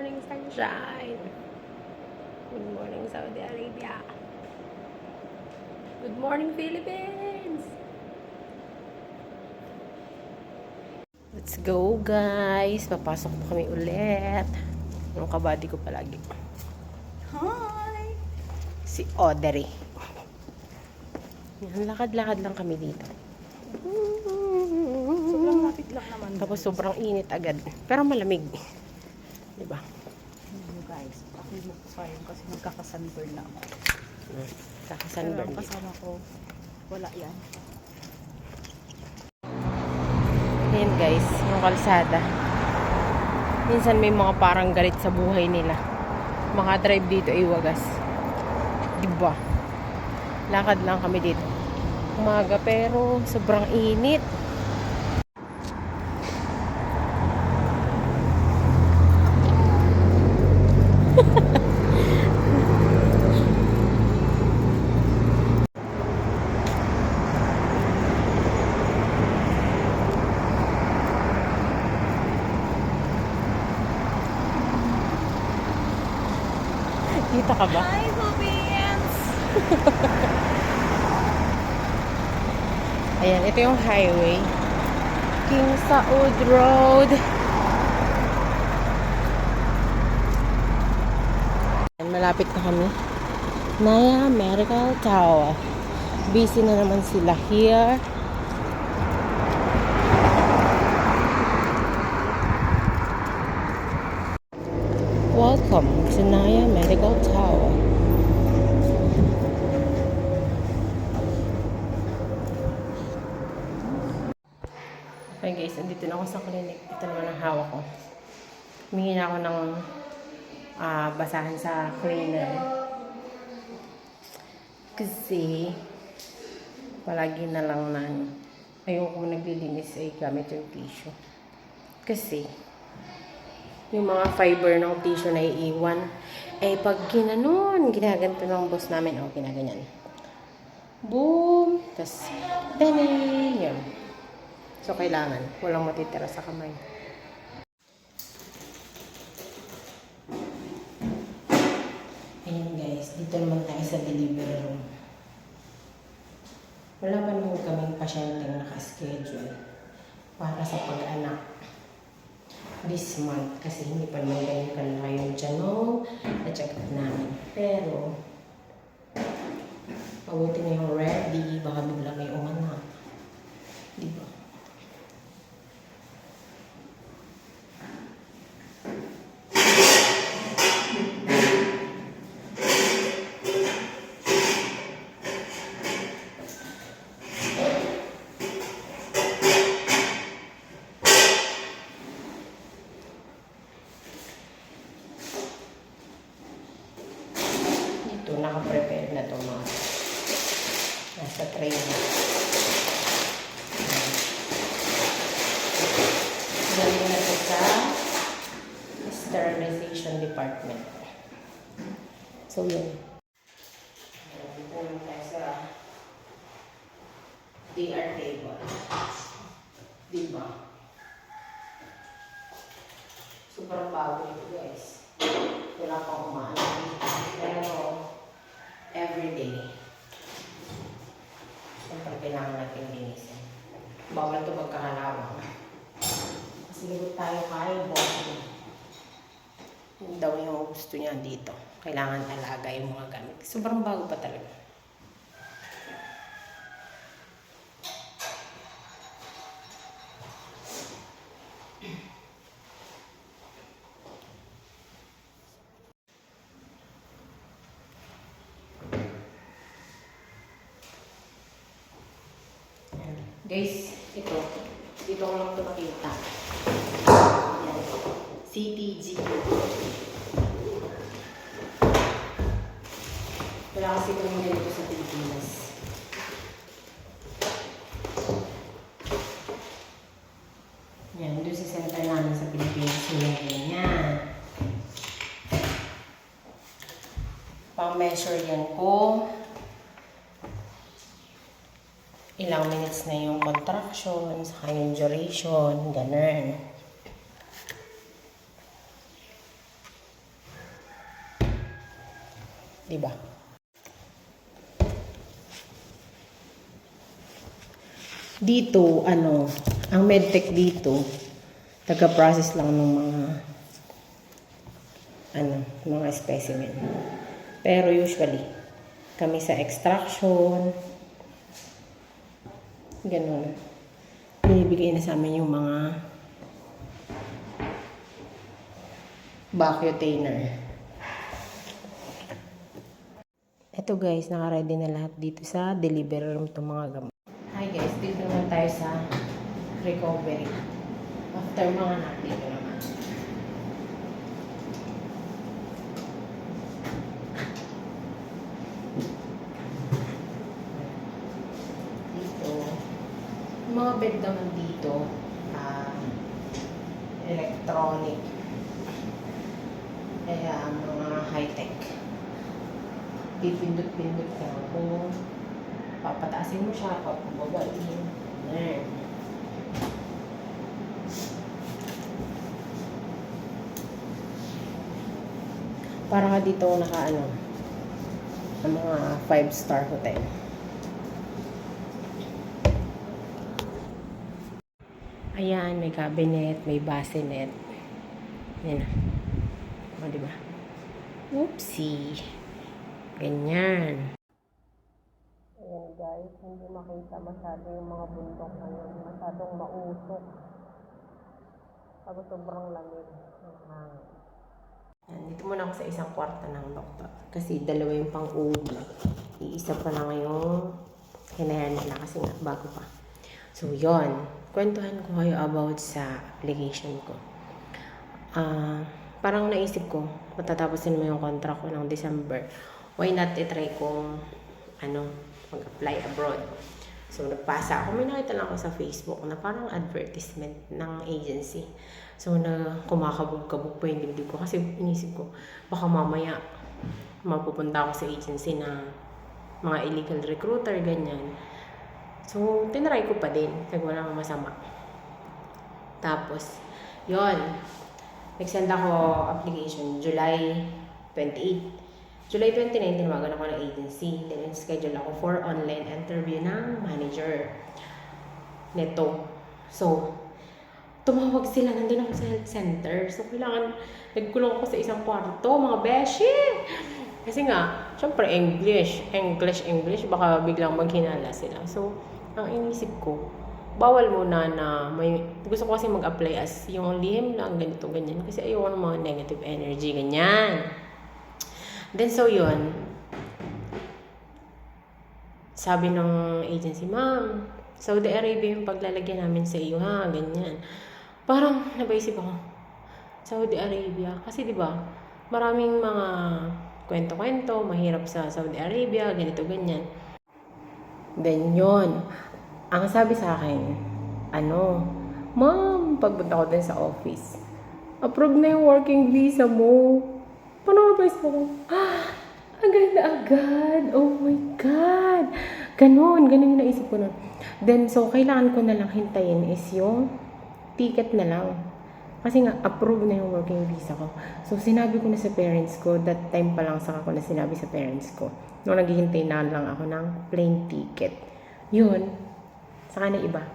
morning, sunshine. Good morning, Saudi Arabia. Good morning, Philippines. Let's go, guys. Papasok po kami ulit. Yung kabady ko palagi. Hi! Si Audrey. Yan, lakad-lakad lang kami dito. Sobrang lapit lang naman. Tapos sobrang init agad. Pero malamig. Diba? Guys, ako mo po kayo kasi magkakasunburn na ako. Pero Kakasunburn ang dito. kasama ko, wala yan. Ayan guys, yung kalsada. Minsan may mga parang galit sa buhay nila. Makadrive dito ay wagas. Diba? Lakad lang kami dito. Umaga pero sobrang init. Kita ka ba? Hi, Philippines! Ayan, ito yung highway. King Saud Road. Ayan, malapit na kami. Naya Medical Tower. Busy na naman sila here. Welcome to Naya Medical Tower. Okay guys, andito na ako sa clinic. Ito naman ang hawak ko. Humingi na ako ng basahan sa cleaner. Kasi palagi na lang na ayoko naglilinis ay gamit yung tissue. Kasi yung mga fiber ng tissue na iiwan, eh pag ginanon, ginaganto ng boss namin, ginaganyan. Boom! Tapos, yun. So, kailangan, walang matitira sa kamay. Ayan guys, dito naman tayo sa delivery room. Wala pa naman kaming pasyenteng naka-schedule para sa pag-anak this month kasi hindi pa naman ganyan kalaki yung tiyanong na-check up namin. Pero, mabuti na yung ready, baka bigla may umanak. Diba? Ito, naka-prepare na ito mga nasa tray na. Galing na ito sa sterilization department. So, yun. Dito naman tayo sa DR table. Diba? Super bago ito guys. Wala pang umaano dito. Pero, everyday. Siyempre, kailangan natin linisin. Bawal ito magkahalawang. Kasi lagot tayo kaya, boss. Yun daw yung gusto niya dito. Kailangan alaga yung mga gamit. Sobrang bago pa talaga. Guys, dito ko lang ito makita. Yan. CTG. Wala kasi kami ganito sa Pilipinas. Yan, doon sa center namin sa Pilipinas. Yan. Pang-measure yan ko. Ilang minutes na yung contraction, saka yung duration, ganun. Diba? Dito, ang medtech dito, taga-process lang ng mga specimen. Pero usually, kami sa extraction, ganun. Binibigay na sa amin yung mga Vacutainer. Ito guys, naka-ready na lahat dito sa delivery room itong mga gamot. Hi guys, dito naman tayo sa recovery. After mga anak, dito naman. Dito, yung mga bed naman dito, electronic. Kaya mga high-tech. Pipindot-pindot ka kung papataasin mo siya, papababain. Ayan. Para ka dito ang mga 5-star hotel. Ayan, may cabinet, may bassinet. Yan na. O, diba? Oopsie. Ganyan. Ayan guys, hindi makita masyado yung mga bundok ngayon. Masyadong mausok. Tapos sobrang lamig. Dito muna ako sa isang kwarto ng doktor. Kasi dalawa yung pang-uwi. Iisa pa lang yung hinayan nila kasi nga bago pa. So, yon. Kwentuhan ko kayo about sa application ko. Parang naisip ko, matatapos din mo yung contract ko ng December. Why not i-try kong mag-apply abroad. So, nagpasa ako. May nakita lang ako sa Facebook na parang advertisement ng agency. So, kumakabog-kabog pa yung dibdib ko. Kasi inisip ko, baka mamaya mapupunta ako sa agency na mga illegal recruiter, ganyan. So, tinry ko pa din. Walang masama. Tapos, yon. Nag-send ako application July 28. July 29, tinawagan ako ng agency. Then, schedule ako for online interview ng manager neto. So, tumawag sila. Nandun ako sa health center. So, nagkulong ako sa isang kwarto, mga beshi! Kasi nga, syempre, English. Baka biglang maghinala sila. So, ang inisip ko, bawal muna na gusto ko kasi mag-apply as yung lihim lang, ganito, ganyan. Kasi ayoko ng mga negative energy, ganyan. Then, so yun, sabi ng agency, ma'am, Saudi Arabia yung paglalagyan namin sa iyo, ha, ganyan. Parang nabaisip ako, Saudi Arabia, kasi di ba maraming mga kwento-kwento, mahirap sa Saudi Arabia, ganito, ganyan. Then, yun, ang sabi sa akin, ma'am, pagpunta ko din sa office, approve na yung working visa mo. Paano ba ko? Agad na agad. Oh my God. Ganon yung naisip ko nun. Then, so, kailangan ko na lang hintayin is yung ticket na lang. Kasi nga, approve na yung working visa ko. So, sinabi ko na sa parents ko, that time pa lang saka ko na sinabi sa parents ko. Nung naghihintay na lang ako ng plane ticket. Yun. Saka na iba.